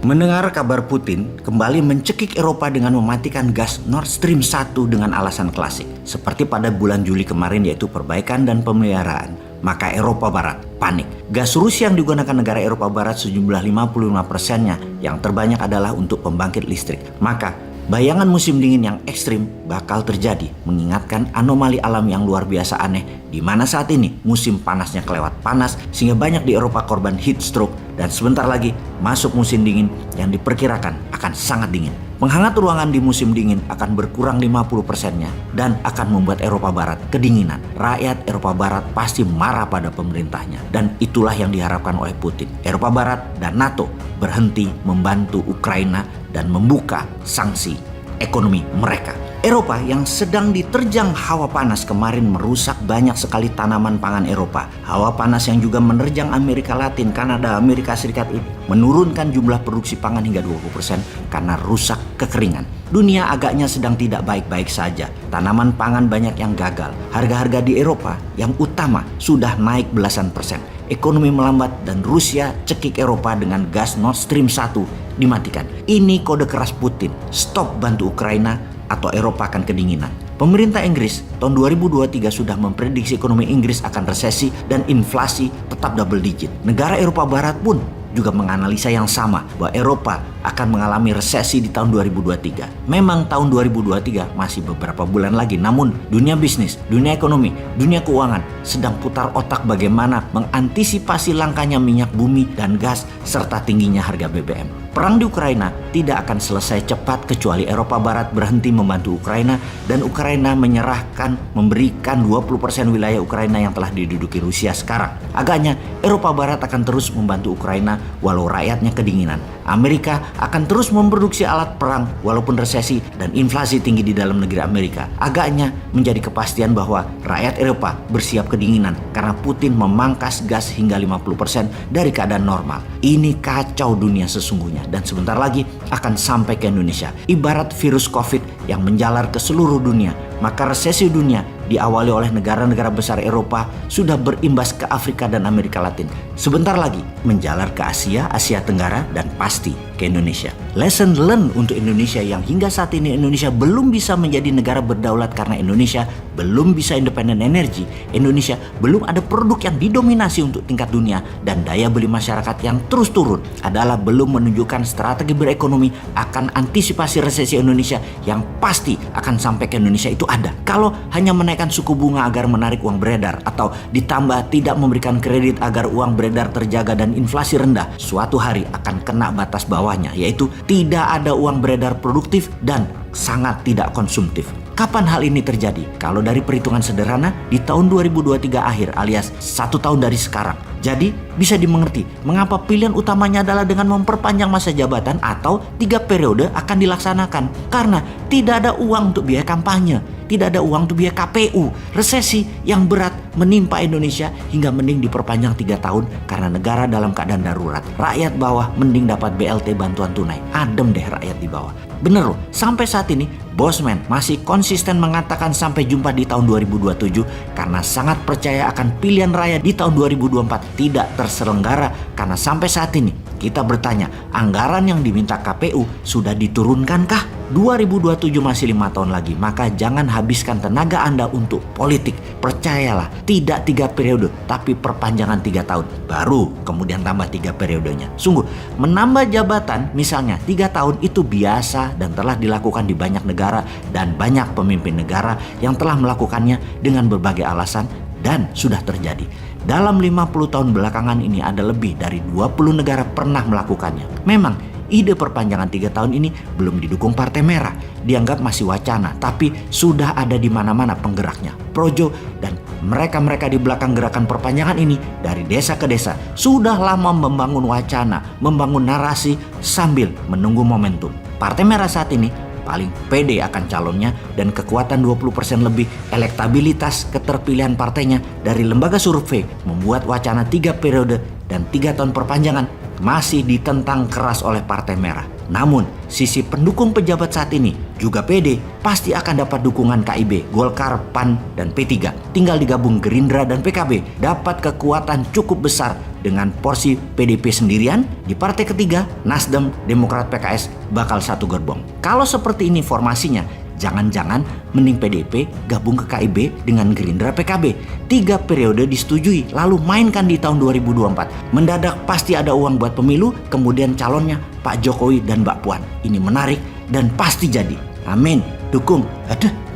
Mendengar kabar Putin kembali mencekik Eropa dengan mematikan gas Nord Stream 1 dengan alasan klasik, seperti pada bulan Juli kemarin yaitu perbaikan dan pemeliharaan, maka Eropa Barat panik. Gas Rusia yang digunakan negara Eropa Barat sejumlah 55%-nya yang terbanyak adalah untuk pembangkit listrik. Maka bayangan musim dingin yang ekstrim bakal terjadi, mengingatkan anomali alam yang luar biasa aneh di mana saat ini musim panasnya kelewat panas sehingga banyak di Eropa korban heat stroke dan sebentar lagi masuk musim dingin yang diperkirakan akan sangat dingin. Menghangat ruangan di musim dingin akan berkurang 50%-nya dan akan membuat Eropa Barat kedinginan. Rakyat Eropa Barat pasti marah pada pemerintahnya dan itulah yang diharapkan oleh Putin. Eropa Barat dan NATO berhenti membantu Ukraina dan membuka sanksi ekonomi mereka. Eropa yang sedang diterjang hawa panas kemarin merusak banyak sekali tanaman pangan Eropa. Hawa panas yang juga menerjang Amerika Latin, Kanada, Amerika Serikat ini menurunkan jumlah produksi pangan hingga 20% karena rusak kekeringan. Dunia agaknya sedang tidak baik-baik saja. Tanaman pangan banyak yang gagal. Harga-harga di Eropa yang utama sudah naik belasan persen. Ekonomi melambat dan Rusia cekik Eropa dengan gas Nord Stream 1 dimatikan. Ini kode keras Putin. Stop bantu Ukraina atau Eropa akan kedinginan. Pemerintah Inggris tahun 2023 sudah memprediksi ekonomi Inggris akan resesi dan inflasi tetap double digit. Negara Eropa Barat pun juga menganalisa yang sama bahwa Eropa akan mengalami resesi di tahun 2023. Memang tahun 2023 masih beberapa bulan lagi, namun dunia bisnis, dunia ekonomi, dunia keuangan sedang putar otak bagaimana mengantisipasi langkanya minyak bumi dan gas serta tingginya harga BBM. Perang di Ukraina tidak akan selesai cepat kecuali Eropa Barat berhenti membantu Ukraina dan Ukraina memberikan 20% wilayah Ukraina yang telah diduduki Rusia sekarang. Agaknya Eropa Barat akan terus membantu Ukraina walau rakyatnya kedinginan. Amerika akan terus memproduksi alat perang walaupun resesi dan inflasi tinggi di dalam negeri Amerika. Agaknya menjadi kepastian bahwa rakyat Eropa bersiap kedinginan karena Putin memangkas gas hingga 50% dari keadaan normal. Ini kacau dunia sesungguhnya dan sebentar lagi akan sampai ke Indonesia. Ibarat virus COVID yang menjalar ke seluruh dunia, maka resesi dunia diawali oleh negara-negara besar Eropa sudah berimbas ke Afrika dan Amerika Latin. Sebentar lagi menjalar ke Asia, Asia Tenggara, dan pasti ke Indonesia. Lesson learned untuk Indonesia yang hingga saat ini Indonesia belum bisa menjadi negara berdaulat karena Indonesia belum bisa independen energi. Indonesia belum ada produk yang didominasi untuk tingkat dunia dan daya beli masyarakat yang terus turun adalah belum menunjukkan strategi berekonomi akan antisipasi resesi Indonesia yang pasti akan sampai ke Indonesia itu ada. Kalau hanya menaikkan suku bunga agar menarik uang beredar atau ditambah tidak memberikan kredit agar uang beredar terjaga dan inflasi rendah, suatu hari akan kena batas bawahnya, yaitu tidak ada uang beredar produktif dan sangat tidak konsumtif. Kapan hal ini terjadi? Kalau dari perhitungan sederhana di tahun 2023 akhir alias 1 tahun dari sekarang. Jadi bisa dimengerti mengapa pilihan utamanya adalah dengan memperpanjang masa jabatan atau 3 periode akan dilaksanakan. Karena tidak ada uang untuk biaya kampanye, tidak ada uang untuk biaya KPU. Resesi yang berat menimpa Indonesia hingga mending diperpanjang 3 tahun karena negara dalam keadaan darurat. Rakyat bawah mending dapat BLT bantuan tunai. Adem deh rakyat di bawah. Bener loh, sampai saat ini Bosman masih konsisten mengatakan sampai jumpa di tahun 2027 karena sangat percaya akan pilihan raya di tahun 2024 tidak terselenggara karena sampai saat ini kita bertanya, anggaran yang diminta KPU sudah diturunkankah? 2027 masih 5 tahun lagi, maka jangan habiskan tenaga Anda untuk politik. Percayalah, tidak 3 periode, tapi perpanjangan 3 tahun. Baru kemudian tambah 3 periodenya. Sungguh, menambah jabatan misalnya 3 tahun itu biasa dan telah dilakukan di banyak negara dan banyak pemimpin negara yang telah melakukannya dengan berbagai alasan dan sudah terjadi. Dalam 50 tahun belakangan ini ada lebih dari 20 negara pernah melakukannya. Memang ide perpanjangan 3 tahun ini belum didukung Partai Merah. Dianggap masih wacana, tapi sudah ada di mana-mana penggeraknya. Projo dan mereka-mereka di belakang gerakan perpanjangan ini dari desa ke desa sudah lama membangun wacana, membangun narasi sambil menunggu momentum. Partai Merah saat ini paling pede akan calonnya dan kekuatan 20% lebih elektabilitas keterpilihan partainya dari lembaga survei membuat wacana 3 periode dan 3 tahun perpanjangan masih ditentang keras oleh Partai Merah. Namun, sisi pendukung pejabat saat ini juga pede pasti akan dapat dukungan KIB, Golkar, PAN, dan P3. Tinggal digabung Gerindra dan PKB, dapat kekuatan cukup besar dengan porsi PDP sendirian. Di partai ketiga, Nasdem, Demokrat, PKS bakal satu gerbong. Kalau seperti ini formasinya, jangan-jangan mending PDP gabung ke KIB dengan Gerindra PKB. 3 periode disetujui, lalu mainkan di tahun 2024. Mendadak pasti ada uang buat pemilu, kemudian calonnya Pak Jokowi dan Mbak Puan. Ini menarik dan pasti jadi. Amin. Dukung. Aduh.